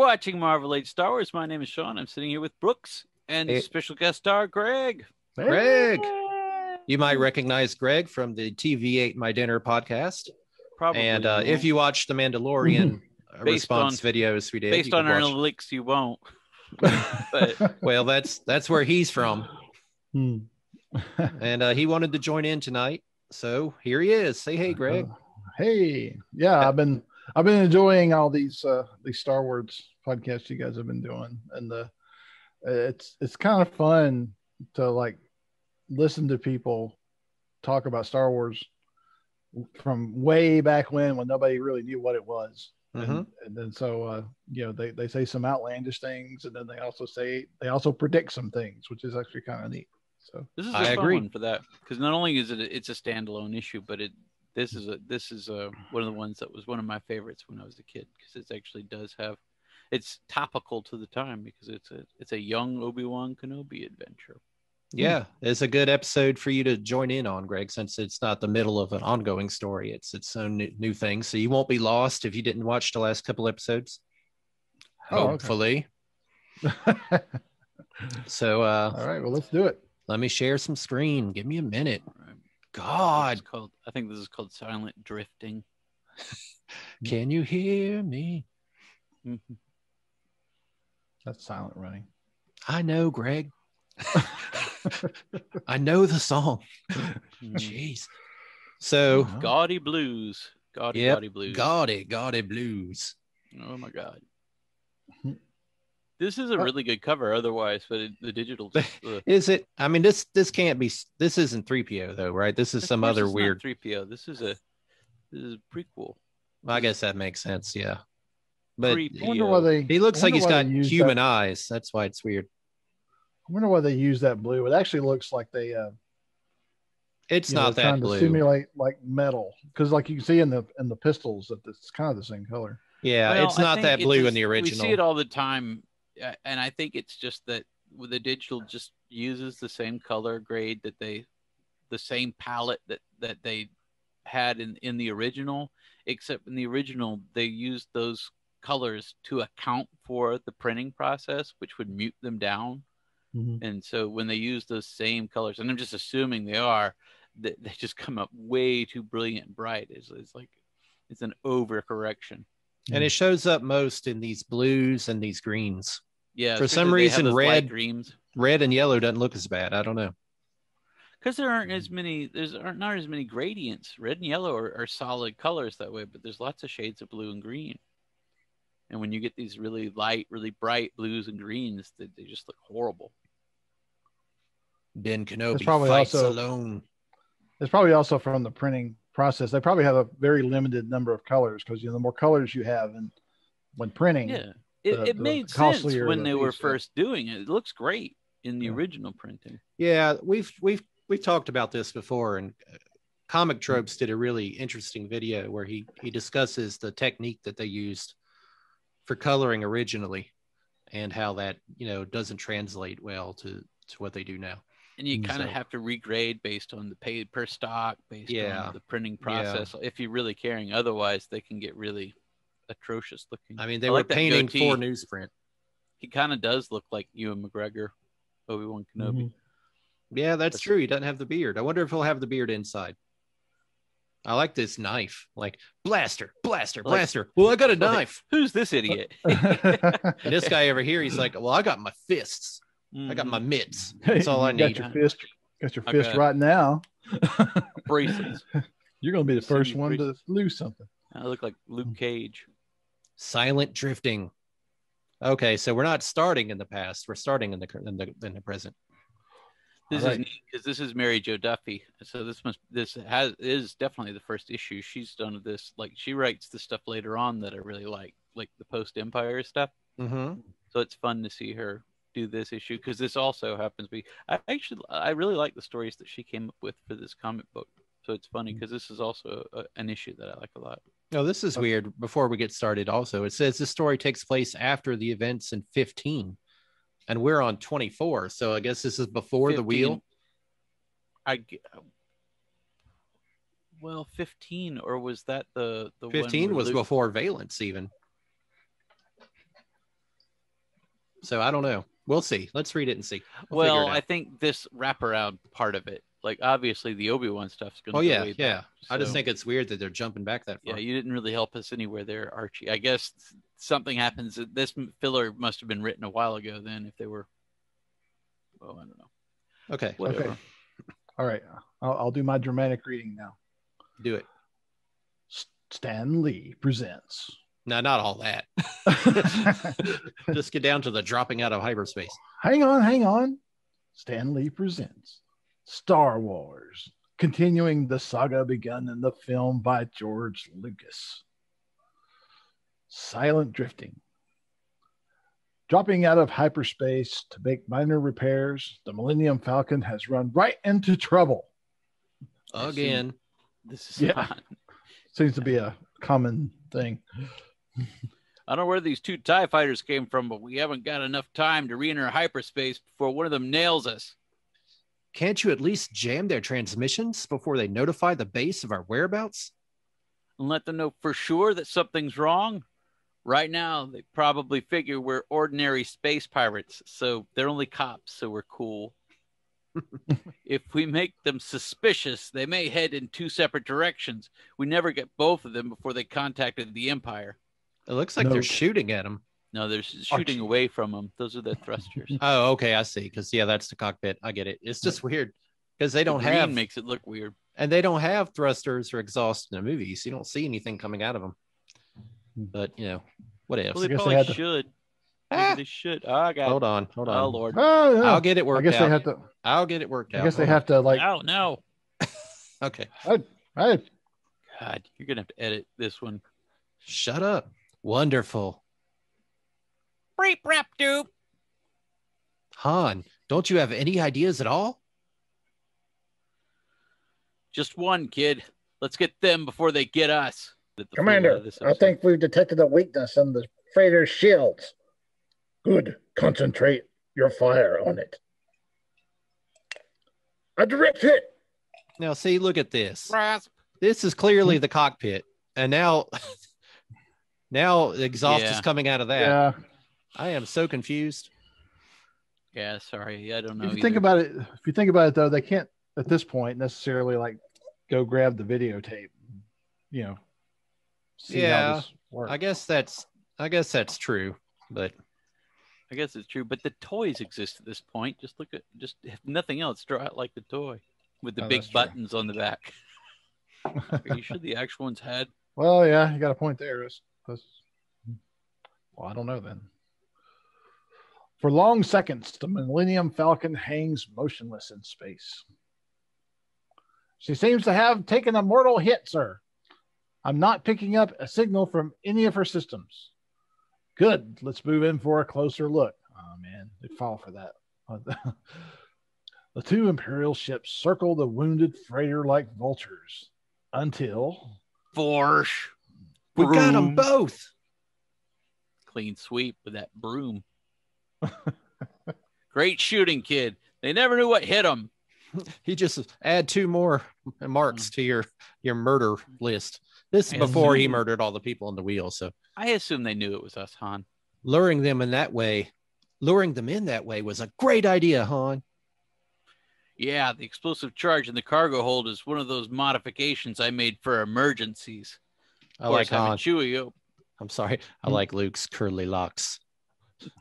watching Marvel Age Star Wars. My name is Sean. I'm sitting here with Brooks and special guest star Greg. Greg. You might recognize Greg from the TV Ate My Dinner podcast. Probably. And if you watch the Mandalorian response videos we did. Based on our analytics, you won't. But well, that's where he's from. And he wanted to join in tonight. So here he is. Say hey, Greg. Hey. Yeah, I've been enjoying all these Star Wars podcasts you guys have been doing, and it's kind of fun to like listen to people talk about Star Wars from way back when nobody really knew what it was. And then so they say some outlandish things, and then they also predict some things, which is actually kind of neat. So this is a fun one for that, because not only is it's a standalone issue, but this is one of the ones that was one of my favorites when I was a kid, because it actually does have, it's topical to the time, because it's a young Obi-Wan Kenobi adventure. Yeah, it's a good episode for you to join in on, Greg, since it's not the middle of an ongoing story. It's its own new thing, so you won't be lost if you didn't watch the last couple episodes. Hopefully. Okay. So all right, well, let's do it. Let me share some screen. Give me a minute. God, I think this is called silent drifting. Can you hear me? That's silent running. I know, Greg. I know the song. Jeez. So Gaudy Blues. Gaudy Blues. Gaudy Blues. Oh my God. This is a really good cover otherwise, but the digital is it? I mean, this can't be, this isn't 3PO though, right? This is some other weird 3PO. This is a prequel. I guess that makes sense, yeah. But I wonder why he looks like he's got human eyes. That's why it's weird. I wonder why they use that blue. It actually looks like they it's not that blue. To simulate like metal, because like you can see in the pistols that it's kind of the same color. Yeah, well, it's not that blue in the original. We see it all the time, and I think it's just that the digital just uses the same color grade that the same palette that they had in the original, except in the original they used those colors to account for the printing process, which would mute them down. And so when they use those same colors, and I'm just assuming they are, they just come up way too brilliant and bright. It's like it's an overcorrection. And it shows up most in these blues and these greens. Yeah. For some reason, red and yellow doesn't look as bad. I don't know. Because there aren't as many. Not as many gradients. Red and yellow are solid colors that way, but there's lots of shades of blue and green. And when you get these really light, really bright blues and greens, they just look horrible. Ben Kenobi fights alone. It's probably also from the printing process. They probably have a very limited number of colors, because the more colors you have, and when printing, it made sense when they were first doing it. It looks great in the original printing. Yeah, we've talked about this before, and Comic Tropes did a really interesting video where he discusses the technique that they used for coloring originally, and how that doesn't translate well to what they do now. And you kind of have to regrade based on the paid per stock, based on the printing process, if you're really caring. Otherwise, they can get really atrocious looking. I mean, they were painting for newsprint. He kind of does look like Ewan McGregor, Obi-Wan Kenobi. Yeah, that's true. He doesn't have the beard. I wonder if he'll have the beard inside. I like this knife. Like, blaster. Well, I got a knife. Who's this idiot? And this guy over here, he's like, well, I got my fists. I got my mitts. That's all I need. Got your fist right now. Bracelets. You're going to be the first one to lose something. I look like Luke Cage. Silent drifting. Okay, so we're not starting in the past. We're starting in the present. This is neat, because this is Mary Jo Duffy. So this is definitely the first issue she's done of this. Like, she writes the stuff later on that I really like the post-Empire stuff. So it's fun to see her do this issue, because this also happens to be, I really like the stories that she came up with for this comic book. So it's funny, because this is also an issue that I like a lot. Oh, this is weird. Before we get started, also, it says this story takes place after the events in 15, and we're on 24. So I guess this is before 15. The wheel. Well, 15, or was that the 15 was before Valence even. So I don't know. We'll see. Let's read it and see. Well, I think this wraparound part of it, like obviously the Obi-Wan stuff's going to go way back. I just think it's weird that they're jumping back that far. Yeah, you didn't really help us anywhere there, Archie. I guess something happens. This filler must have been written a while ago then if they were, well, I don't know. Okay. Whatever. Okay. All right. I'll do my dramatic reading now. Do it. Stan Lee presents. No, not all that. Just get down to the dropping out of hyperspace. Hang on. Stan Lee presents Star Wars, continuing the saga begun in the film by George Lucas. Silent drifting. Dropping out of hyperspace to make minor repairs, the Millennium Falcon has run right into trouble. Again. This is hot. Seems to be a common thing. I don't know where these 2 TIE fighters came from, but we haven't got enough time to re-enter hyperspace before one of them nails us. Can't you at least jam their transmissions before they notify the base of our whereabouts? And let them know for sure that something's wrong? Right now, they probably figure we're ordinary space pirates, so they're only cops, so we're cool. If we make them suspicious, they may head in 2 separate directions. We never get both of them before they contacted the Empire. It looks like they're shooting at them. No, they're shooting away from them. Those are the thrusters. Oh, okay, I see. Because that's the cockpit. I get it. It's just weird because they don't have. Makes it look weird, and they don't have thrusters or exhaust in the movies. You don't see anything coming out of them. But what if? Well, they probably should. Maybe they should. Oh, I got. Hold on. Oh Lord. Oh, yeah. I'll get it worked out. I guess they have to. I'll get it worked out. I guess they have to like. Oh no. Okay. Right. God, you're gonna have to edit this one. Shut up. Wonderful. Breep rap doop. Han, don't you have any ideas at all? Just one, kid. Let's get them before they get us. Commander, I think we've detected a weakness in the freighter's shields. Good. Concentrate your fire on it. A direct hit. Now, see, look at this. Rasp. This is clearly the cockpit. And now the exhaust is coming out of that. Yeah. I am so confused. Yeah, sorry. I don't know. If you think about it, though, they can't at this point necessarily like go grab the videotape, see how this works. I guess that's true, but I guess it's true. But the toys exist at this point. Just look at if nothing else, draw it like the toy with the big buttons on the back. Are you sure the actual ones had? Well, yeah, you got a point there. Well, I don't know then. For long seconds, the Millennium Falcon hangs motionless in space. She seems to have taken a mortal hit, sir. I'm not picking up a signal from any of her systems. Good. Let's move in for a closer look. Oh, man. They'd fall for that. The 2 Imperial ships circle the wounded freighter like vultures until... Forsh. We got them both. Clean sweep with that broom. Great shooting, kid. They never knew what hit them. He just add 2 more marks to your murder list. This is before he murdered all the people in the wheel. So I assume they knew it was us, Han. Luring them in that way was a great idea, Han. Yeah, the explosive charge in the cargo hold is one of those modifications I made for emergencies. I like Han. Chewie. I'm sorry. I like Luke's curly locks.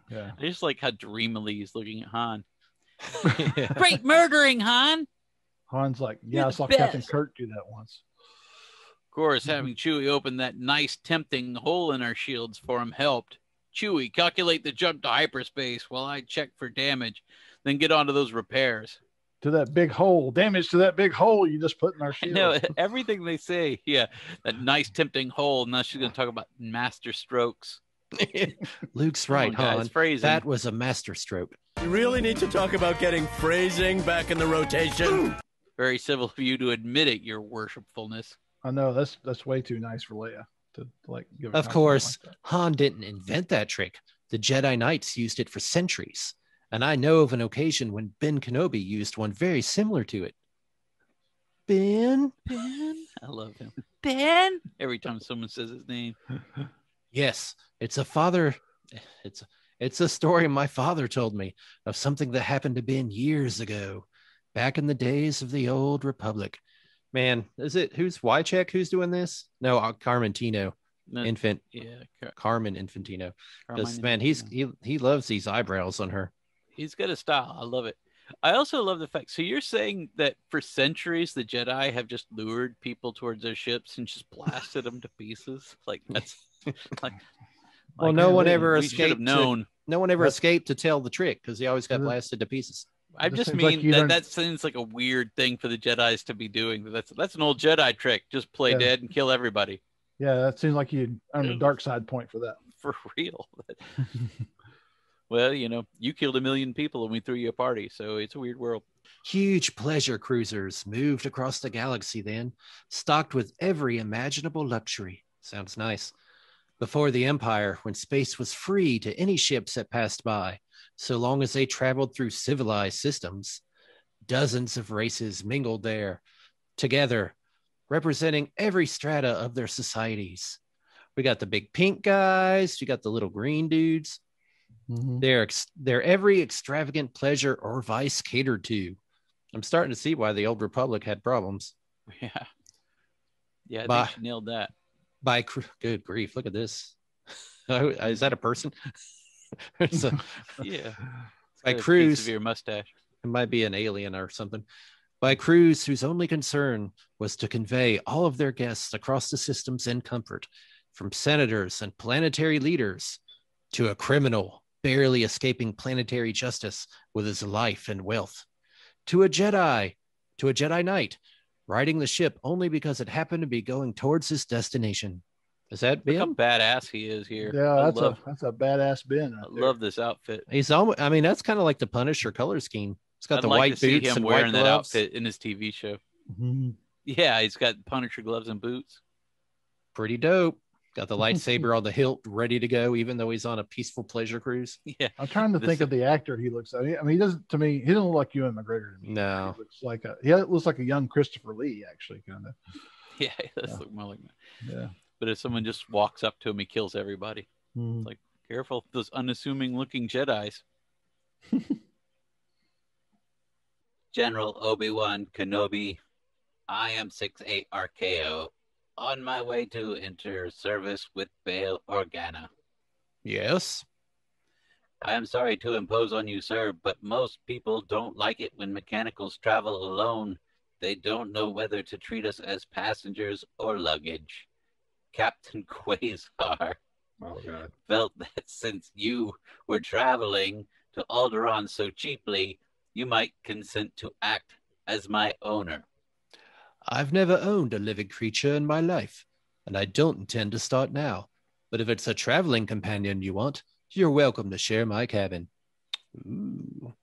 Yeah. I just like how dreamily he's looking at Han. Great murdering, Han. Han's like, You're I saw best. Captain Kirk do that once. Of course, having Chewie open that nice, tempting hole in our shields for him helped. Chewie, calculate the jump to hyperspace while I check for damage, then get onto those repairs. To that big hole. Damage to that big hole you just put in our shield. No, everything they say. Yeah, that nice, tempting hole. Now she's going to talk about master strokes. Luke's right, Han. Phrasing. That was a master stroke. You really need to talk about getting phrasing back in the rotation. Very civil of you to admit it, your worshipfulness. I know that's way too nice for Leia to like give. Of course, like Han didn't invent that trick. The Jedi Knights used it for centuries, and I know of an occasion when Ben Kenobi used one very similar to it. Ben, I love him. Ben. Every time someone says his name. Yes, it's a father. It's It's a story my father told me of something that happened to Ben years ago, back in the days of the old Republic. Man, who's Wiacek who's doing this? No, Carmentino. Yeah, Carmen Infantino. Carmine Man, he loves these eyebrows on her. He's got a style. I love it. I also love the fact. So you're saying that for centuries the Jedi have just lured people towards their ships and just blasted them to pieces? Like that's like. Well, no one ever escaped. No one ever escaped to tell the trick because he always got blasted to pieces. I just mean that seems like a weird thing for the Jedis to be doing. That's an old Jedi trick. Just play dead and kill everybody. Yeah, that seems like you'd earn a dark side point for that. For real. Well, you killed 1 million people and we threw you a party, so it's a weird world. Huge pleasure cruisers moved across the galaxy then, stocked with every imaginable luxury. Sounds nice. Before the Empire, when space was free to any ships that passed by, so long as they traveled through civilized systems, dozens of races mingled there, together, representing every strata of their societies. We got the big pink guys, we got the little green dudes. Mm-hmm. They're every extravagant pleasure or vice catered to. I'm starting to see why the old Republic had problems. Yeah, I think she nailed that. Good grief, look at this. Is that a person? Yeah. By crews of your mustache. It might be an alien or something. By crews whose only concern was to convey all of their guests across the systems in comfort, from senators and planetary leaders to a criminal barely escaping planetary justice with his life and wealth, to a Jedi Knight riding the ship only because it happened to be going towards his destination. Is that Ben? Look how badass he is here. Yeah, that's a badass Ben. I love this outfit. He's almost, that's kind of like the Punisher color scheme. It's got the white boots and wearing white that outfit in his TV show. Mm-hmm. Yeah, he's got Punisher gloves and boots. Pretty dope. Got the lightsaber on the hilt ready to go, even though he's on a peaceful pleasure cruise. Yeah, I'm trying to think of the actor he looks like. He doesn't. To me, he doesn't look like Ewan McGregor. To me. No, he looks like a young Christopher Lee, actually, kind of. Yeah, he does look more like that. Yeah. But if someone just walks up to him, he kills everybody. It's like, careful, those unassuming looking Jedis. General Obi-Wan Kenobi, I am 6'8" RKO, on my way to enter service with Bail Organa. Yes? I am sorry to impose on you, sir, but most people don't like it when mechanicals travel alone. They don't know whether to treat us as passengers or luggage. Captain Quasar felt that since you were traveling to Alderaan so cheaply, you might consent to act as my owner. I've never owned a living creature in my life, and I don't intend to start now. But if it's a traveling companion you want, you're welcome to share my cabin. Ooh.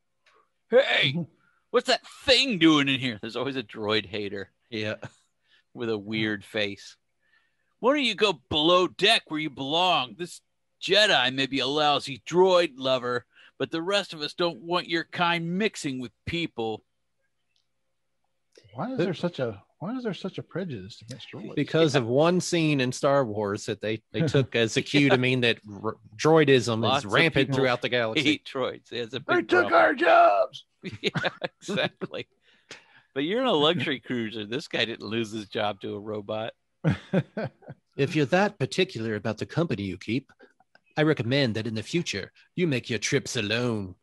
Hey, what's that thing doing in here? There's always a droid hater. Yeah. With a weird face. Why don't you go below deck where you belong? This Jedi may be a lousy droid lover, but the rest of us don't want your kind mixing with people. Why is there such a prejudice against droids? Because of one scene in Star Wars that they took as a cue to mean that droidism is rampant throughout the galaxy. Hate droids. They took our jobs. Yeah, exactly. But you're in a luxury cruiser. This guy didn't lose his job to a robot. If you're that particular about the company you keep, I recommend that in the future you make your trips alone.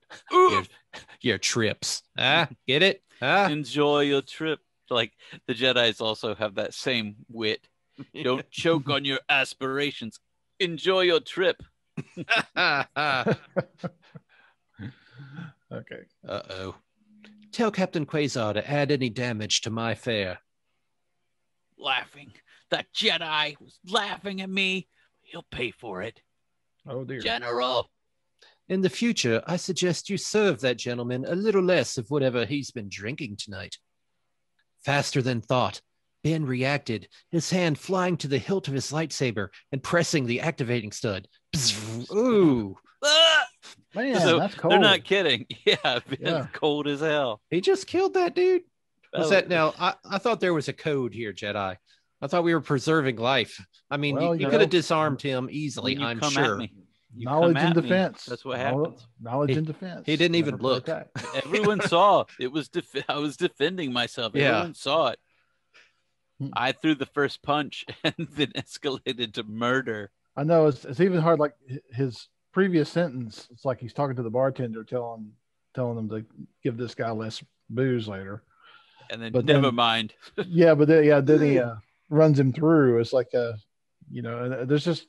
Your trips. Get it? Enjoy your trip. Like the Jedis also have that same wit. Don't choke on your aspirations. Enjoy your trip. Okay. Uh-oh. Tell Captain Quasar to add any damage to my fare. Laughing. That Jedi was laughing at me. He'll pay for it. Oh, dear. General. In the future, I suggest you serve that gentleman a little less of whatever he's been drinking tonight. Faster than thought, Ben reacted, his hand flying to the hilt of his lightsaber and pressing the activating stud. Ooh. Man, that's cold. They're not kidding. Yeah, Ben's cold as hell. He just killed that dude. Now, I thought there was a code here, Jedi. I thought we were preserving life. I mean, you could have disarmed him easily, I'm sure. knowledge come in at me. defense. That's what happens. Knowledge in defense. He didn't even Never for look. attack. Everyone saw it. I was defending myself. Yeah. Everyone saw it. I threw the first punch and then escalated to murder. I know it's even hard. Like his previous sentence, it's like he's talking to the bartender, telling him to give this guy less booze later. And then But never mind. Yeah, but then he runs him through. It's like there's just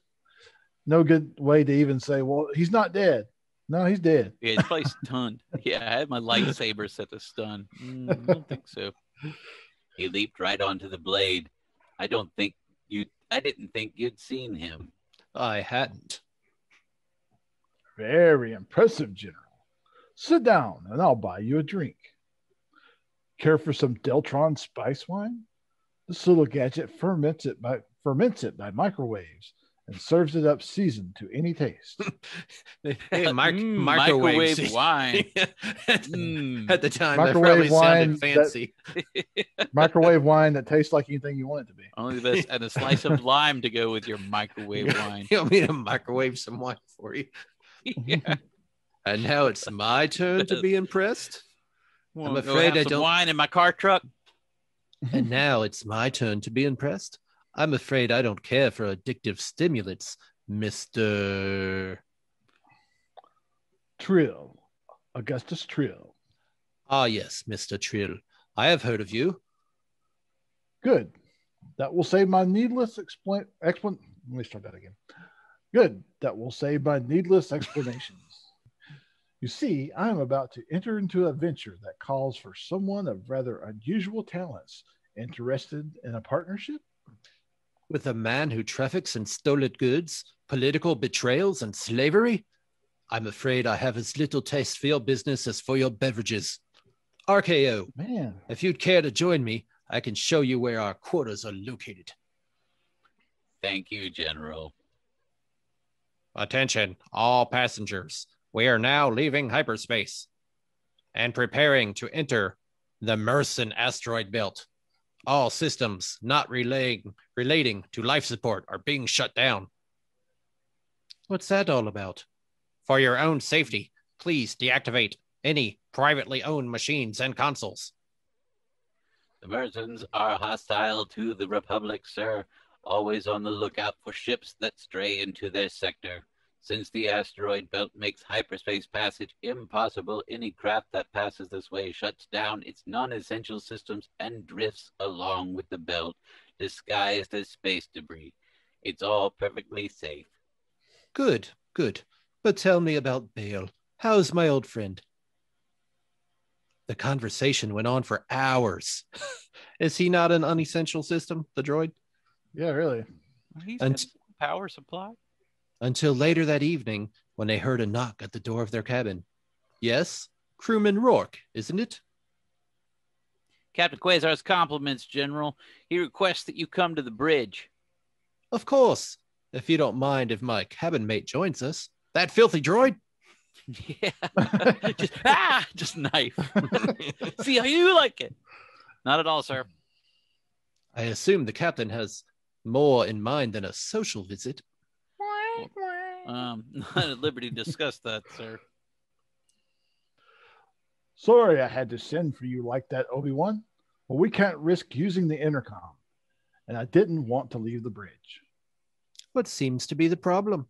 no good way to even say, well, he's not dead. No, he's dead. Yeah, he's probably stunned. Yeah, I had my lightsaber set to stun. I don't think so. He leaped right onto the blade. I didn't think you'd seen him. I hadn't. Very impressive, General. Sit down and I'll buy you a drink. Care for some Deltron spice wine? This little gadget ferments it by microwaves and serves it up seasoned to any taste. Microwave wine. At the time, Microwave that probably wine sounded fancy. Microwave wine that tastes like anything you want it to be. Only the best, and a slice of lime to go with your microwave wine. You want me to microwave some wine for you? Yeah. And now it's my turn to be impressed. Well, I'm go afraid have I some don't. wine in my car truck. And now it's my turn to be impressed. I'm afraid I don't care for addictive stimulants, Mr. Trill. Augustus Trill. Ah, yes, Mr. Trill. I have heard of you. Good. That will save my needless Let me start that again. Good. That will save my needless explanations. You see, I am about to enter into a venture that calls for someone of rather unusual talents. Interested in a partnership? With a man who traffics in stolen goods, political betrayals, and slavery? I'm afraid I have as little taste for your business as for your beverages. RKO, Man. if you'd care to join me, I can show you where our quarters are located. Thank you, General. Attention, all passengers. We are now leaving hyperspace and preparing to enter the Merson asteroid belt. All systems not relating to life support are being shut down. What's that all about? For your own safety, please deactivate any privately owned machines and consoles. The Mersons are hostile to the Republic, sir, always on the lookout for ships that stray into their sector. Since the asteroid belt makes hyperspace passage impossible, any craft that passes this way shuts down its non-essential systems and drifts along with the belt, disguised as space debris. It's all perfectly safe. Good. But tell me about Bale. How's my old friend? The conversation went on for hours. Is he not an unessential system, the droid? Yeah, really. He's got power supply. Until later that evening, when they heard a knock at the door of their cabin. Yes, Crewman Rourke, isn't it? Captain Quasar's compliments, General. He requests that you come to the bridge. Of course. If you don't mind if my cabin mate joins us. That filthy droid? Yeah. just knife. See how you like it. Not at all, sir. I assume the captain has more in mind than a social visit. Not at liberty to discuss that, sir. Sorry I had to send for you like that, Obi-Wan. But we can't risk using the intercom. And I didn't want to leave the bridge. What seems to be the problem?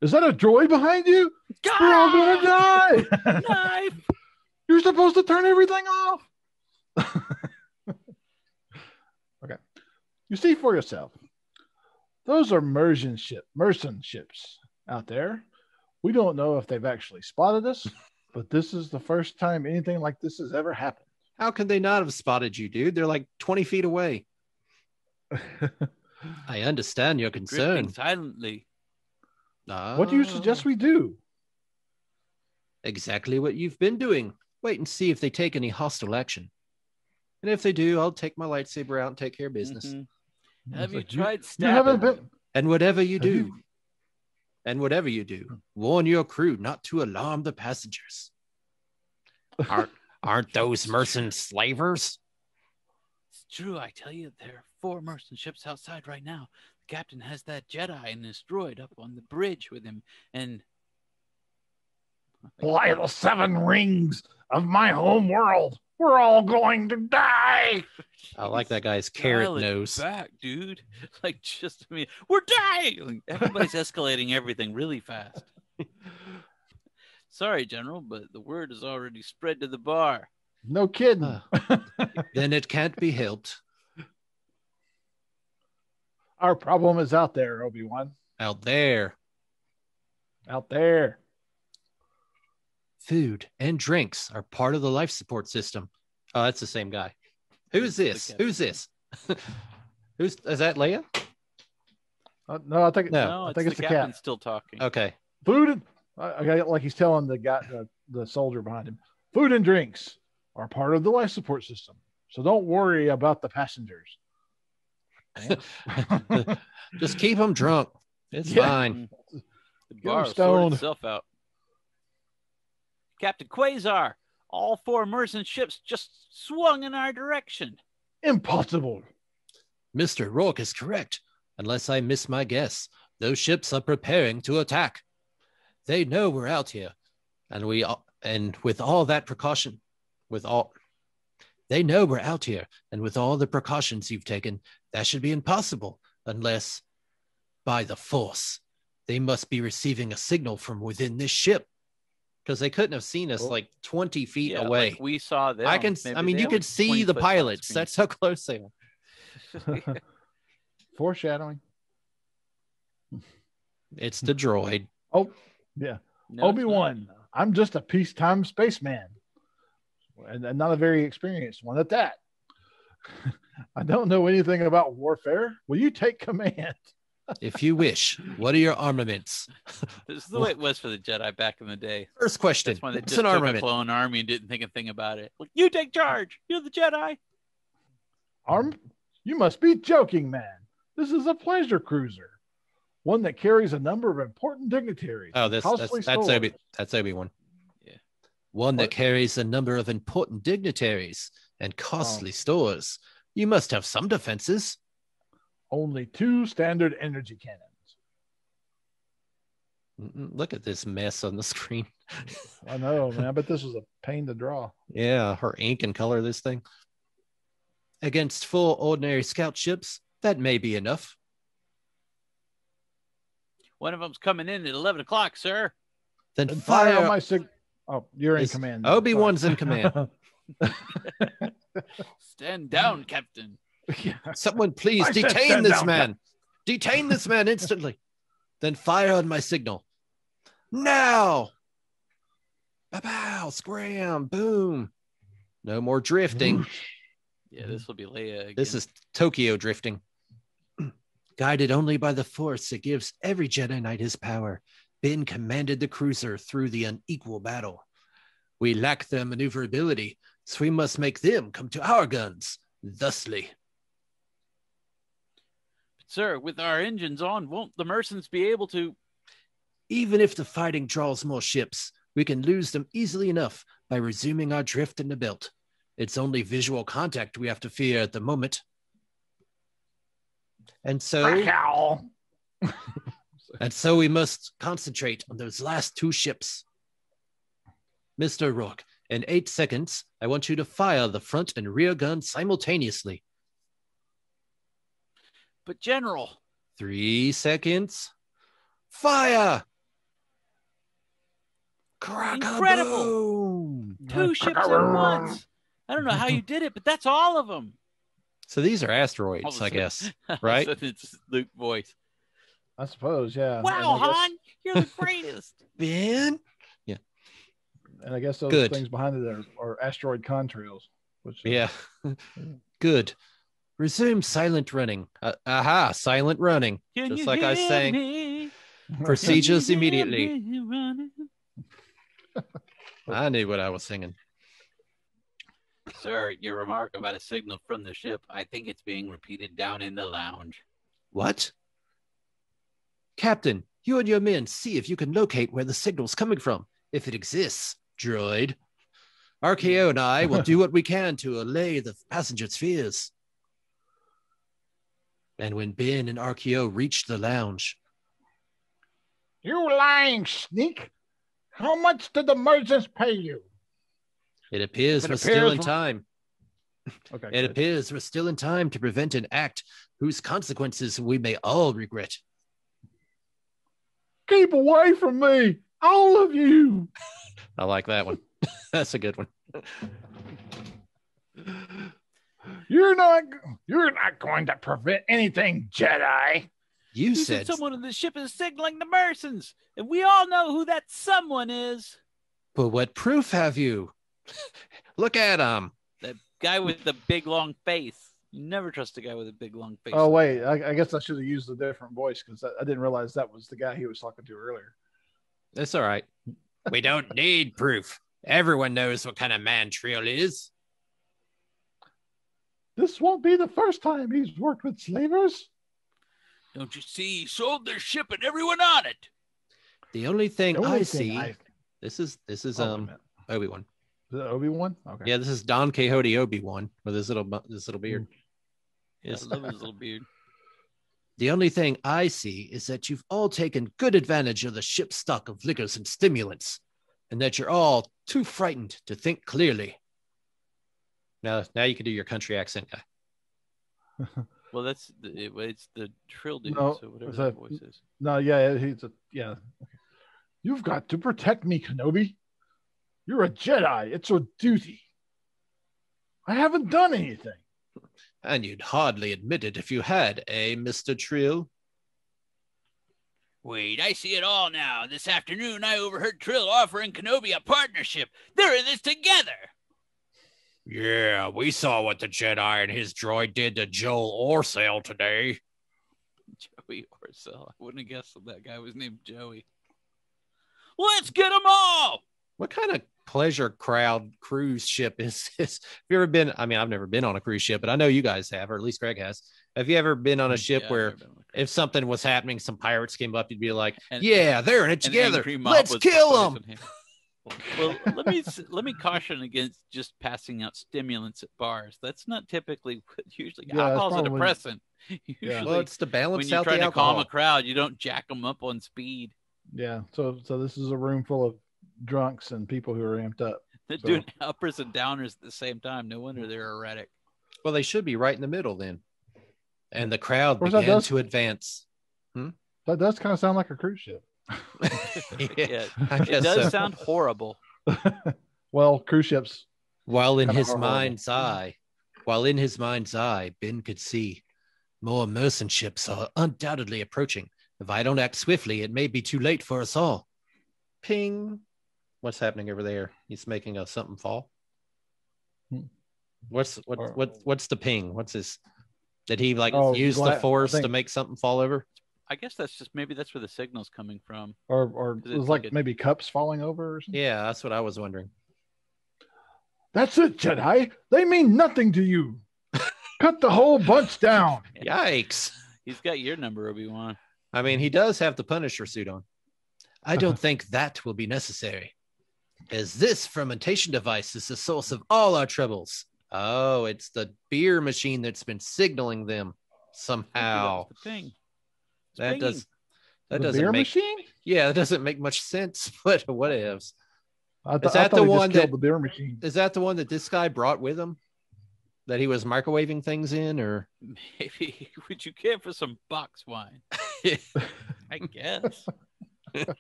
Is that a droid behind you? God! We're all going to die! Knife! You're supposed to turn everything off. Okay. You see for yourself. Those are Merson ships out there. We don't know if they've actually spotted us, but this is the first time anything like this has ever happened. How could they not have spotted you, dude? They're like 20 feet away. I understand your concern. Drifting silently. What do you suggest we do? Exactly what you've been doing. Wait and see if they take any hostile action. And if they do, I'll take my lightsaber out and take care of business. Mm-hmm. Have you tried You stabbing? haven't been. And whatever you do, warn your crew not to alarm the passengers. Aren't those Merson slavers? It's true. I tell you, there are 4 Merson ships outside right now. captain has that Jedi and his droid up on the bridge with him, and Fly the 7 rings of my home world. We're all going to die. I like that guy's carrot dial it nose. back, dude. Like, just, I mean, we're dying. Like, everybody's escalating everything really fast. Sorry, General, but the word has already spread to the bar. No kidding. Then it can't be helped. Our problem is out there, Obi-Wan. Out there. Out there. Food and drinks are part of the life support system. Oh, that's the same guy. Who's this? Who's this? Is that Leia? No, I think No, I think it's the the captain cat. still talking. Okay. Food and like he's telling the guy, the soldier behind him. Food and drinks are part of the life support system, so don't worry about the passengers. Just keep them drunk. It's Yeah. fine. The Get bar him will sort stoned. itself out. Captain Quasar, all 4 merchant ships just swung in our direction. Impossible. Mr. Rourke is correct. Unless I miss my guess, those ships are preparing to attack. They know we're out here, and with all that precaution, they know we're out here, and with all the precautions you've taken, that should be impossible, unless, by the Force, they must be receiving a signal from within this ship, because they couldn't have seen us like 20 feet Yeah, away. like we saw them. You could see the pilots. That's how close they are. Foreshadowing. It's the droid. Oh, yeah. No, it's Obi-Wan, not. I'm just a peacetime spaceman, and not a very experienced one at that. I don't know anything about warfare. Will you take command? If you wish. What are your armaments? This is the way it was for the Jedi back in the day. First question. That's when they What's just an took a armament? clone army and didn't think a thing about it. Like, you take charge. You're the Jedi. You must be joking, man. This is a pleasure cruiser, one that carries a number of important dignitaries. Oh, and costly that's stores. That's Obi-Wan. Yeah. One that What? carries a number of important dignitaries and costly stores. You must have some defenses. Only 2 standard energy cannons. Look at this mess on the screen. I know, man. I bet this was a pain to draw. Yeah, her ink and color this thing. Against 4 ordinary scout ships, that may be enough. One of them's coming in at 11 o'clock, sir. Then And fire. on my Oh, you're in Is- command. Obi-Wan's in command. Stand down, Captain. Yeah. Someone please I said detain stand this down, man. Detain this man instantly. Then fire on my signal. Now. Bow, scram, boom. No more drifting. Yeah, this will be Leia again. This is Tokyo drifting. Guided only by the Force, it gives every Jedi Knight his power. Ben commanded the cruiser through the unequal battle. We lack their maneuverability, so we must make them come to our guns, thusly. Sir, with our engines on, won't the mercenaries be able to? Even if the fighting draws more ships, we can lose them easily enough by resuming our drift in the belt. It's only visual contact we have to fear at the moment. And so we must concentrate on those last 2 ships. Mr. Rourke, in 8 seconds, I want you to fire the front and rear guns simultaneously. But General, 3 seconds. Fire! Incredible! Crack-a-boom! 2 ships at once. I don't know how you did it, but that's all of them. So these are asteroids, I guess, right? It's Luke's voice. I suppose, yeah. Wow, And I guess- Han, you're the greatest. Ben? And I guess those Good. things behind it are asteroid contrails. Which Yeah. Good. Resume silent running. Silent running. Can Just you like I hear sang. me? Procedures Can you hear immediately. me running? I knew what I was singing. Sir, your remark about a signal from the ship, I think it's being repeated down in the lounge. What? Captain, you and your men see if you can locate where the signal's coming from, if it exists, droid. RKO and I will do what we can to allay the passengers' fears. And when Ben and RKO reached the lounge, You lying sneak! How much did the merchants pay you? it appears It we're appears still in we're- time. Okay. It good. appears we're still in time to prevent an act whose consequences we may all regret. Keep away from me, all of you. I like that one. That's a good one. You're not going to prevent anything, Jedi. You You said said someone in the ship is signaling the Mersons, and we all know who that someone is. but what proof have you? Look at him. That guy with the big long face. You never trust a guy with a big long face. Oh like wait, that. I guess I should have used a different voice because I didn't realize that was the guy he was talking to earlier. That's all right. We don't need proof. Everyone knows what kind of man Trill is. This won't be the first time he's worked with slavers. Don't you see? He sold their ship and everyone on it. The only thing The only I thing see. I- This is Oh, wait a minute. Obi-Wan. Is it Obi-Wan? Okay. Yeah, this is Don Quixote Obi-Wan with his little beard. Yeah, I love his little beard. The only thing I see is that you've all taken good advantage of the ship's stock of liquors and stimulants, and that you're all too frightened to think clearly. Now you can do your country accent, guy. Well, it's the Trill dude, No, so whatever is that that- voice is. No, yeah, yeah. Okay. You've got to protect me, Kenobi. You're a Jedi. It's your duty. I haven't done anything. And you'd hardly admit it if you had, Mr. Trill? Wait, I see it all now. This afternoon, I overheard Trill offering Kenobi a partnership. They're in this together. Yeah, we saw what the Jedi and his droid did to Joel Orcel today. Joey Orcel. I wouldn't have guessed that guy was named Joey. Let's get them all. What kind of pleasure crowd cruise ship is this? Have you ever been? I mean, I've never been on a cruise ship, but I know you guys have, or at least Greg has. Have you ever been on a ship Yeah, where I've never been on a if something was happening, some pirates came up, you'd be like, And- yeah, they're in it An together. angry mob Let's was kill them. poisoned him. Well, let me caution against just passing out stimulants at bars. That's not typically usually Yeah, that's alcohol's a probably- depressant. Usually, Well, it's to when balance you're out trying the to calm alcohol. a crowd, you don't jack them up on speed. Yeah. So this is a room full of drunks and people who are amped up. They're So- doing uppers and downers at the same time. No wonder they're erratic. Well, they should be right in the middle then. And the crowd Of course, that began does- to advance. That does kind of sound like a cruise ship. Yeah, I it guess does so. sound horrible. Well, cruise ships. While in Kinda his horrible. mind's eye, Ben could see more merchant ships are undoubtedly approaching. If I don't act swiftly, it may be too late for us all. Ping. What's happening over there? He's making a something fall. Hmm. What's the ping? What's this? Did he like Oh, use the I force to think- make something fall over? I guess maybe that's where the signal's coming from. Or Is it it was like like a- maybe cups falling over or something. Yeah, that's what I was wondering. That's it, Jedi. They mean nothing to you. Cut the whole bunch down. Yikes. He's got your number, Obi-Wan. I mean, he does have the Punisher suit on. I don't think that will be necessary, as this fermentation device is the source of all our troubles. Oh, it's the beer machine that's been signaling them somehow. That's the thing. It's That pinging. doesn't The beer make machine? yeah, that doesn't make much sense. But what ifs? I that thought the he just one killed that- the beer machine? Is that the one that this guy brought with him? That he was microwaving things in, or Maybe. Would you care for some box wine? I guess. Got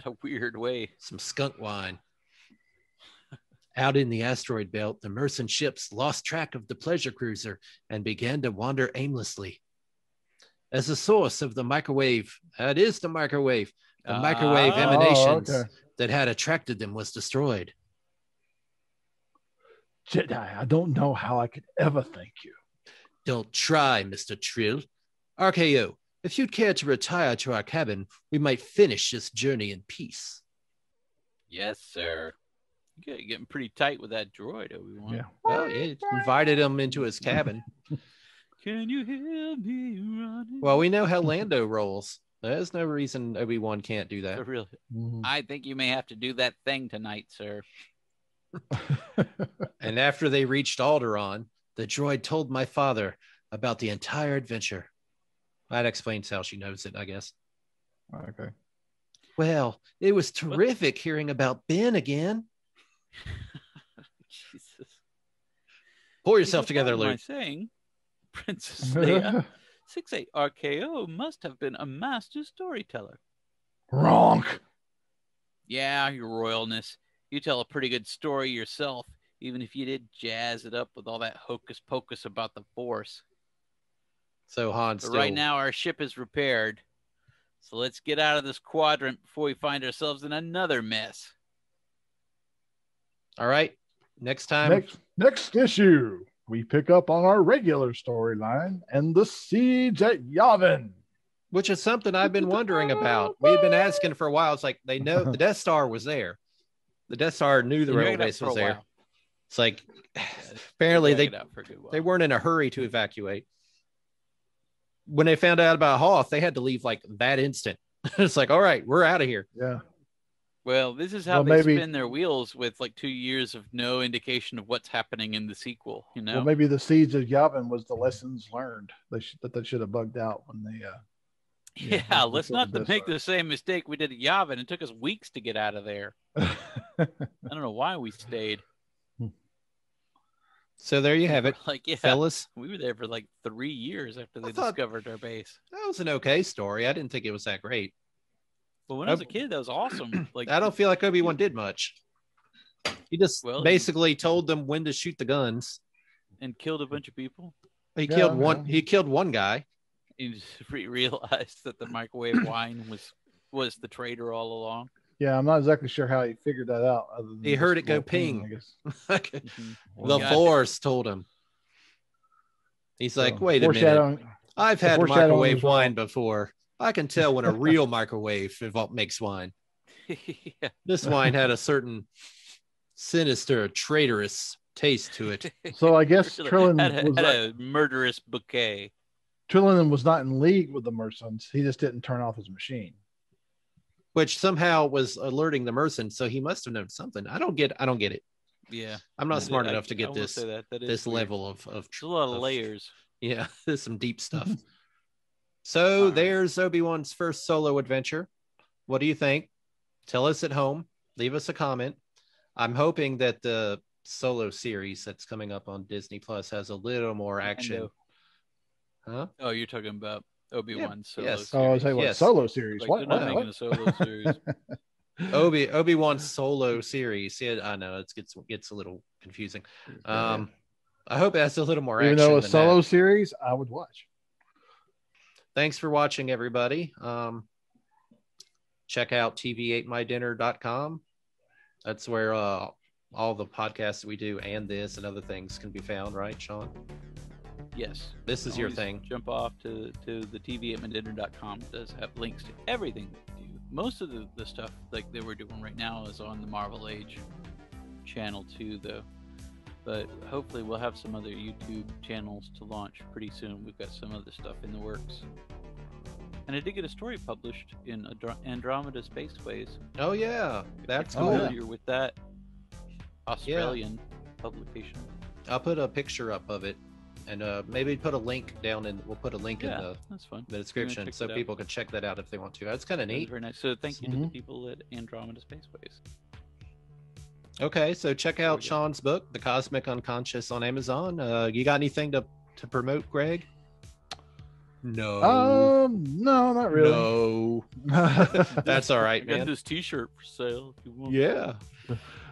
a weird way. some skunk wine? Out in the asteroid belt, the merchant ships lost track of the pleasure cruiser and began to wander aimlessly. As the source of the microwave, that is the microwave Ah. emanations Oh, okay. that had attracted them was destroyed. Jedi, I don't know how I could ever thank you. Don't try, Mr. Trill. RKO, if you'd care to retire to our cabin, we might finish this journey in peace. Yes, sir. You're getting pretty tight with that droid, Obi-Wan. Yeah. Well, he invited him into his cabin. Can you hear me running? Well, we know how Lando rolls. There's no reason Obi-Wan can't do that. Really, Mhm. I think you may have to do that thing tonight, sir. And after they reached Alderaan, the droid told my father about the entire adventure. That explains how she knows it, I guess. Okay. Well, it was terrific hearing about Ben again. Jesus. Pull yourself together, Luke. Luke. Saying, Princess Leia, 6'8" RKO must have been a master storyteller. Wrong. Yeah, your royalness. You tell a pretty good story yourself, even if you did jazz it up with all that hocus pocus about the Force. So Han's But right now, our ship is repaired. So let's get out of this quadrant before we find ourselves in another mess. All right. Next time. Next issue, we pick up on our regular storyline and the siege at Yavin. Which is something I've been wondering about. We've been asking for a while. It's like they know the Death Star was there. The Death Star knew the rebel base was there. It's like apparently they weren't in a hurry to evacuate. When they found out about Hoth, they had to leave like that instant. It's like, all right, we're out of here. Yeah. Well, this is how they spin their wheels with like 2 years of no indication of what's happening in the sequel. You know, well, maybe the siege of Yavin was the lessons learned that they should have bugged out when they. Yeah, let's not make the same mistake we did at Yavin. It took us weeks to get out of there. I don't know why we stayed. So there you have it, fellas. We were there for like 3 years after they discovered our base. That was an okay story. I didn't think it was that great. But when I was a kid, that was awesome. Like I don't feel like Obi-Wan did much. He just basically told them when to shoot the guns and killed a bunch of people. He killed one. He killed one guy. He just realized that the microwave wine was the traitor all along. Yeah, I'm not exactly sure how he figured that out. Other than he heard it go ping. I guess. The Force told him. He's like, wait a minute. I've had microwave wine before. I can tell when a real microwave makes wine. Yeah. This wine had a certain sinister, traitorous taste to it. So I guess Trillin had a murderous bouquet. Trillin was not in league with the Mersons. He just didn't turn off his machine, which somehow was alerting the Merson. So he must have known something. I don't get it. Yeah, I'm not smart enough to get this this level of a lot of layers. Yeah, there's some deep stuff. So there's Obi-Wan's first solo adventure. What do you think? Tell us at home. Leave us a comment. I'm hoping that the solo series that's coming up on Disney Plus has a little more action. Huh? Oh, you're talking about Obi-Wan solo yes. series. Oh, I was saying what solo series? Like, what? They're not making a solo series. Obi-Wan's solo series. Yeah, I know it gets a little confusing. I hope it has a little more action. Even though a solo series, I would watch. Thanks for watching, everybody. Check out tv8mydinner.com. That's where all the podcasts that we do and this and other things can be found, right, Sean? Yes. This is your thing. Jump off to the tv8mydinner.com. It does have links to everything we do. Most of the stuff like that we're doing right now is on the Marvel Age channel too, though. But hopefully we'll have some other YouTube channels to launch pretty soon. We've got some other stuff in the works. And I did get a story published in Andromeda Spaceways. Oh, yeah. That's cool. Familiar with that Australian publication. I'll put a picture up of it. And maybe put a link down we'll put a link in that's fine. The description so people can check that out if they want to. That's kind of neat. Very nice. So thank you to the people at Andromeda Spaceways. Okay, so check out Sean's book, The Cosmic Unconscious, on Amazon. You got anything to promote, Greg? No. No, not really. No. That's all right, man. I got this T-shirt for sale. If you want. Yeah.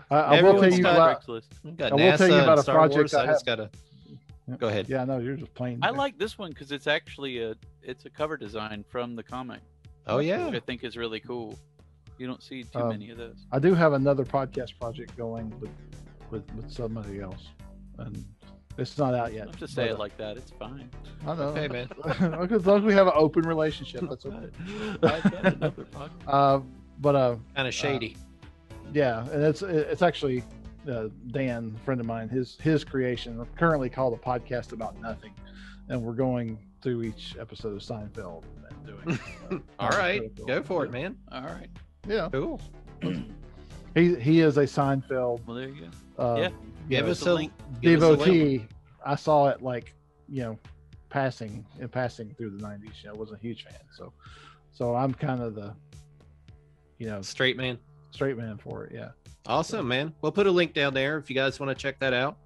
I will tell you about a project I just gotta. Go ahead. Yeah, no, you're just playing. I like this one because it's actually a cover design from the comic. Oh yeah, which I think is really cool. You don't see too many of those. I do have another podcast project going with somebody else, and it's not out yet. You don't have to say it like that. It's fine. I know. Okay, man. As long as we have an open relationship, that's okay. I've got another podcast. Kind of shady. Yeah, and it's actually. Dan, a friend of mine, his creation. We're currently called a podcast about nothing, and we're going through each episode of Seinfeld and doing. All right, go for it, man. All right, yeah, cool. he is a Seinfeld. Well, there you go. Give us a link. Devotee. I saw it passing through the 90s. I wasn't a huge fan. So I'm kind of the, straight man for it. Yeah. Awesome, man. We'll put a link down there if you guys want to check that out.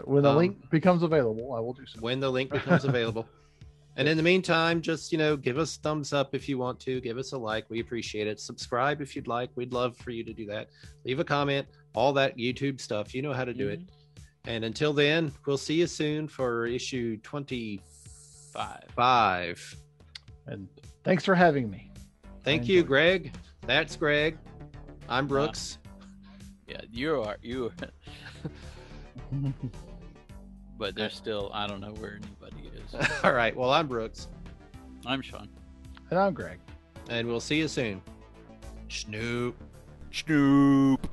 When the link becomes available, I will do so. When the link becomes available. And in the meantime, just, give us thumbs up if you want to. Give us a like. We appreciate it. Subscribe if you'd like. We'd love for you to do that. Leave a comment. All that YouTube stuff. You know how to do it. And until then, we'll see you soon for issue 25. And thanks for having me. Thank you, Greg. That's Greg. I'm Brooks. Yeah, you are. But there's still, I don't know where anybody is. All right. Well, I'm Brooks. I'm Sean. And I'm Greg. And we'll see you soon. Snoop. Snoop.